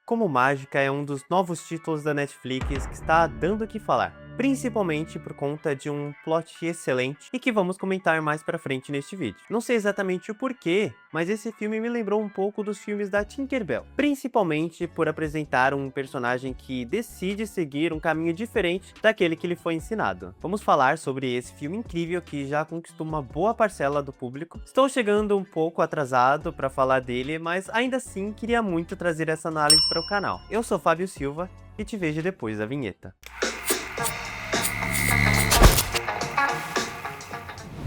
Como Mágica é um dos novos títulos da Netflix que está dando o que falar, principalmente por conta de um plot excelente e que vamos comentar mais pra frente neste vídeo. Não sei exatamente o porquê, mas esse filme me lembrou um pouco dos filmes da Tinkerbell, principalmente por apresentar um personagem que decide seguir um caminho diferente daquele que lhe foi ensinado. Vamos falar sobre esse filme incrível que já conquistou uma boa parcela do público. Estou chegando um pouco atrasado para falar dele, mas ainda assim queria muito trazer essa análise para o canal. Eu sou Fábio Silva e te vejo depois da vinheta.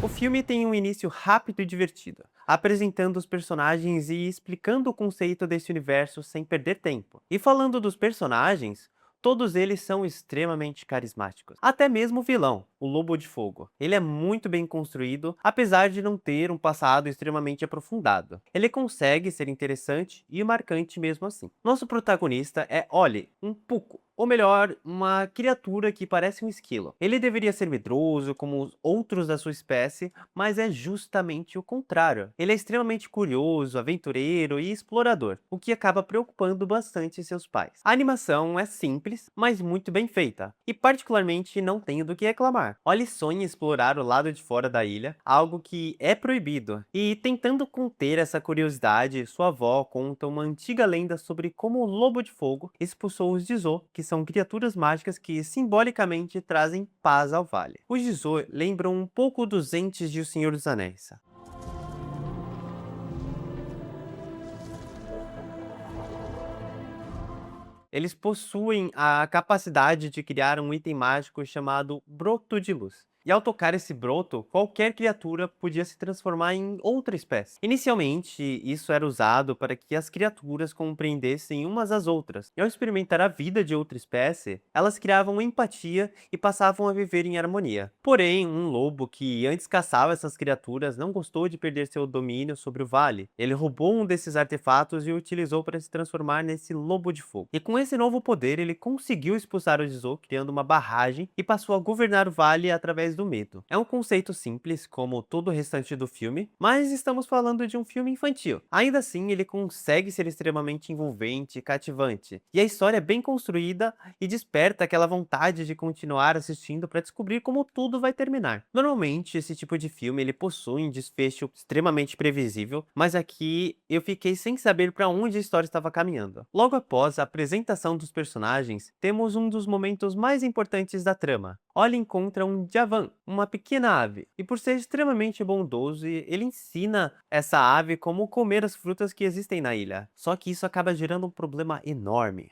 O filme tem um início rápido e divertido, apresentando os personagens e explicando o conceito desse universo sem perder tempo. E falando dos personagens, todos eles são extremamente carismáticos. Até mesmo o vilão, o Lobo de Fogo. Ele é muito bem construído, apesar de não ter um passado extremamente aprofundado. Ele consegue ser interessante e marcante mesmo assim. Nosso protagonista é Ollie, um puco. Ou melhor, uma criatura que parece um esquilo. Ele deveria ser medroso, como os outros da sua espécie, mas é justamente o contrário. Ele é extremamente curioso, aventureiro e explorador, o que acaba preocupando bastante seus pais. A animação é simples, mas muito bem feita, e particularmente não tenho do que reclamar. Ollie sonha em explorar o lado de fora da ilha, algo que é proibido, e tentando conter essa curiosidade, sua avó conta uma antiga lenda sobre como o Lobo de Fogo expulsou os Jizô, que são criaturas mágicas que simbolicamente trazem paz ao vale. Os Jizô lembram um pouco dos entes de O Senhor dos Anéis. Eles possuem a capacidade de criar um item mágico chamado Broto de Luz. E ao tocar esse broto, qualquer criatura podia se transformar em outra espécie. Inicialmente, isso era usado para que as criaturas compreendessem umas às outras. E ao experimentar a vida de outra espécie, elas criavam empatia e passavam a viver em harmonia. Porém, um lobo que antes caçava essas criaturas não gostou de perder seu domínio sobre o vale. Ele roubou um desses artefatos e o utilizou para se transformar nesse Lobo de Fogo. E com esse novo poder, ele conseguiu expulsar o Jizô, criando uma barragem, e passou a governar o vale através do medo. É um conceito simples, como todo o restante do filme, mas estamos falando de um filme infantil. Ainda assim, ele consegue ser extremamente envolvente e cativante, e a história é bem construída e desperta aquela vontade de continuar assistindo para descobrir como tudo vai terminar. Normalmente, esse tipo de filme ele possui um desfecho extremamente previsível, mas aqui eu fiquei sem saber para onde a história estava caminhando. Logo após a apresentação dos personagens, temos um dos momentos mais importantes da trama. Ollie encontra um Javan, uma pequena ave, e por ser extremamente bondoso, ele ensina essa ave como comer as frutas que existem na ilha. Só que isso acaba gerando um problema enorme.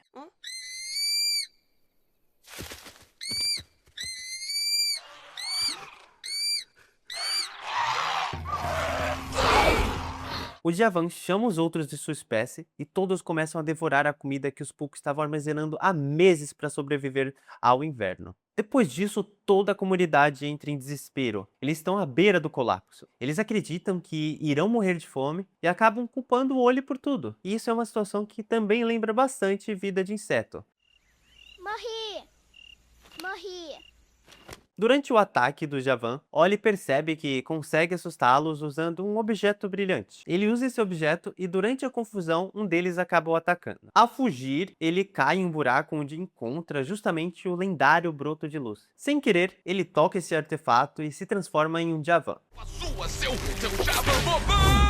O Djavan chama os outros de sua espécie e todos começam a devorar a comida que os Pucos estavam armazenando há meses para sobreviver ao inverno. Depois disso, toda a comunidade entra em desespero. Eles estão à beira do colapso. Eles acreditam que irão morrer de fome e acabam culpando o Ollie por tudo. E isso é uma situação que também lembra bastante vida de inseto. Morri! Morri! Durante o ataque do Javan, Ollie percebe que consegue assustá-los usando um objeto brilhante. Ele usa esse objeto e durante a confusão, um deles acaba o atacando. Ao fugir, ele cai em um buraco onde encontra justamente o lendário Broto de Luz. Sem querer, ele toca esse artefato e se transforma em um Javan. Seu Javan bobão!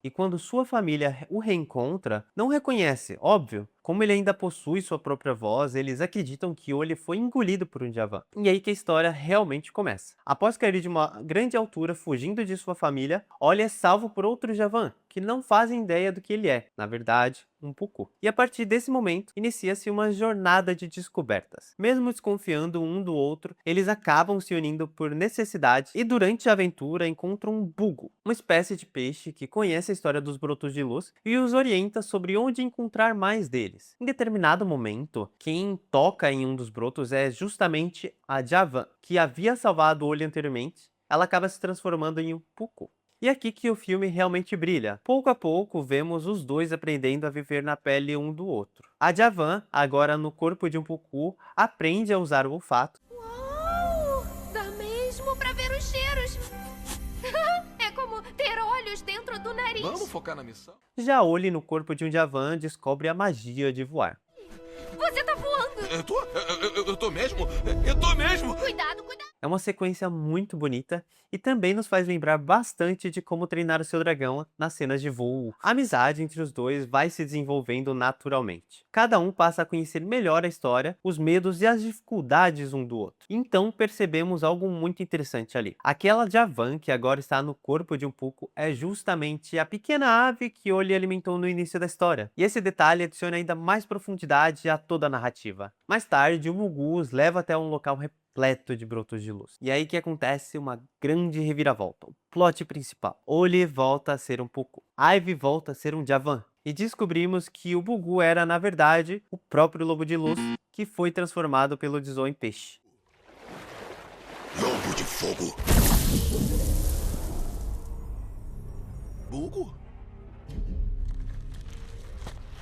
E quando sua família o reencontra, não reconhece, óbvio. Como ele ainda possui sua própria voz, eles acreditam que Ollie foi engolido por um Javan. E aí que a história realmente começa. Após cair de uma grande altura fugindo de sua família, Ollie é salvo por outro Javan, que não fazem ideia do que ele é. Na verdade, um Puku. E a partir desse momento, inicia-se uma jornada de descobertas. Mesmo desconfiando um do outro, eles acabam se unindo por necessidade e durante a aventura encontram um Bugo, uma espécie de peixe que conhece a história dos brotos de luz e os orienta sobre onde encontrar mais deles. Em determinado momento, quem toca em um dos brotos é justamente a Javan, que havia salvado o Ollie anteriormente. Ela acaba se transformando em um Puku. E aqui que o filme realmente brilha. Pouco a pouco, vemos os dois aprendendo a viver na pele um do outro. A Javan, agora no corpo de um Puku, aprende a usar o olfato. Uau! Dá mesmo pra ver os cheiros! É como ter olhos dentro do nariz. Vamos focar na missão? Já Oli, no corpo de um Javan, descobre a magia de voar. Você tá voando. Eu tô mesmo? Eu tô mesmo! Cuidado, cuidado. É uma sequência muito bonita e também nos faz lembrar bastante de como treinar o seu dragão nas cenas de voo. A amizade entre os dois vai se desenvolvendo naturalmente. Cada um passa a conhecer melhor a história, os medos e as dificuldades um do outro. Então percebemos algo muito interessante ali. Aquela Javan que agora está no corpo de um Puco é justamente a pequena ave que Oli alimentou no início da história. E esse detalhe adiciona ainda mais profundidade a toda a narrativa. Mais tarde, o Mugu os leva até um local repleto de brotos de luz. E aí que acontece uma grande reviravolta. O plot principal. Oli volta a ser um Puco. Ivy volta a ser um Javan. E descobrimos que o Bugu era, na verdade, o próprio Lobo de Luz que foi transformado pelo Dizou em peixe. Lobo de fogo! Bugo?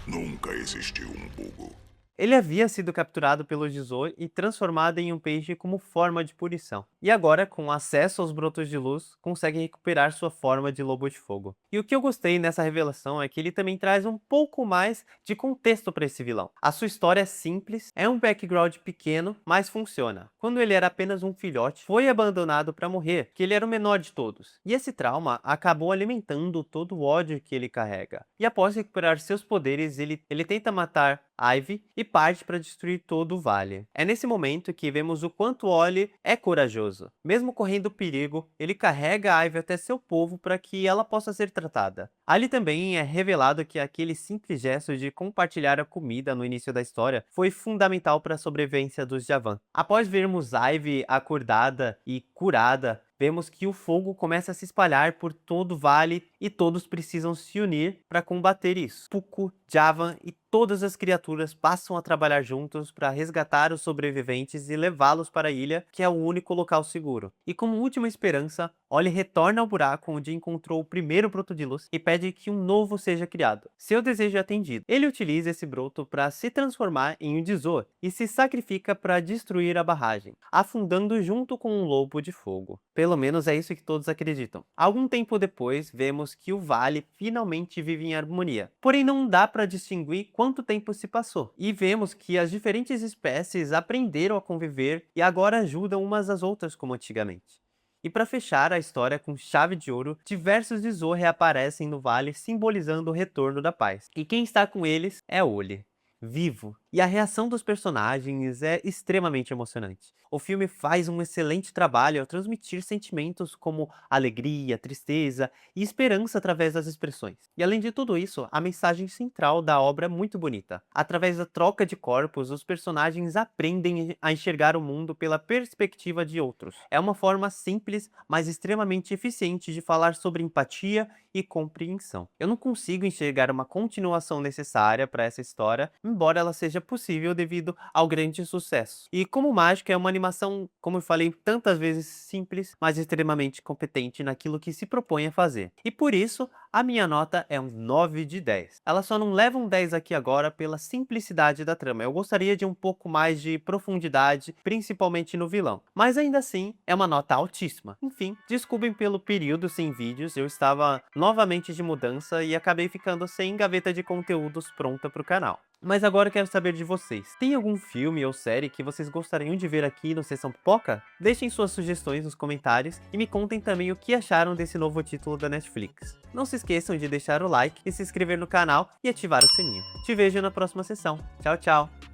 Nunca existiu um Bugo. Ele havia sido capturado pelo Dizou e transformado em um peixe como forma de punição. E agora, com acesso aos brotos de luz, consegue recuperar sua forma de lobo de fogo. E o que eu gostei nessa revelação é que ele também traz um pouco mais de contexto para esse vilão. A sua história é simples, é um background pequeno, mas funciona. Quando ele era apenas um filhote, foi abandonado para morrer, que ele era o menor de todos. E esse trauma acabou alimentando todo o ódio que ele carrega. E após recuperar seus poderes, ele tenta matar Ivy e parte para destruir todo o vale. É nesse momento que vemos o quanto Oli é corajoso. Mesmo correndo perigo, ele carrega a Ivy até seu povo para que ela possa ser tratada. Ali também é revelado que aquele simples gesto de compartilhar a comida no início da história foi fundamental para a sobrevivência dos Javan. Após vermos Ivy acordada e curada, vemos que o fogo começa a se espalhar por todo o vale e todos precisam se unir para combater isso. Puco, Javan e todas as criaturas passam a trabalhar juntos para resgatar os sobreviventes e levá-los para a ilha, que é o único local seguro. E como última esperança, Oli retorna ao buraco onde encontrou o primeiro broto de luz e pede que um novo seja criado. Seu desejo é atendido. Ele utiliza esse broto para se transformar em um Dizou e se sacrifica para destruir a barragem, afundando junto com um lobo de fogo. Pelo menos é isso que todos acreditam. Algum tempo depois, vemos que o vale finalmente vive em harmonia. Porém, não dá para distinguir quanto tempo se passou. E vemos que as diferentes espécies aprenderam a conviver e agora ajudam umas às outras como antigamente. E para fechar a história com chave de ouro, diversos Dizou reaparecem no vale simbolizando o retorno da paz. E quem está com eles é Oli, vivo. E a reação dos personagens é extremamente emocionante. O filme faz um excelente trabalho ao transmitir sentimentos como alegria, tristeza e esperança através das expressões. E além de tudo isso, a mensagem central da obra é muito bonita. Através da troca de corpos, os personagens aprendem a enxergar o mundo pela perspectiva de outros. É uma forma simples, mas extremamente eficiente de falar sobre empatia e compreensão. Eu não consigo enxergar uma continuação necessária para essa história, embora ela seja possível devido ao grande sucesso. E como Mágica é uma animação, como eu falei tantas vezes, simples, mas extremamente competente naquilo que se propõe a fazer. E por isso, a minha nota é um 9 de 10. Ela só não leva um 10 aqui agora pela simplicidade da trama. Eu gostaria de um pouco mais de profundidade, principalmente no vilão. Mas ainda assim, é uma nota altíssima. Enfim, desculpem pelo período sem vídeos, eu estava novamente de mudança e acabei ficando sem gaveta de conteúdos pronta para o canal. Mas agora eu quero saber de vocês. Tem algum filme ou série que vocês gostariam de ver aqui no Sessão Pipoca? Deixem suas sugestões nos comentários e me contem também o que acharam desse novo título da Netflix. Não se esqueçam de deixar o like e se inscrever no canal e ativar o sininho. Te vejo na próxima sessão. Tchau, tchau!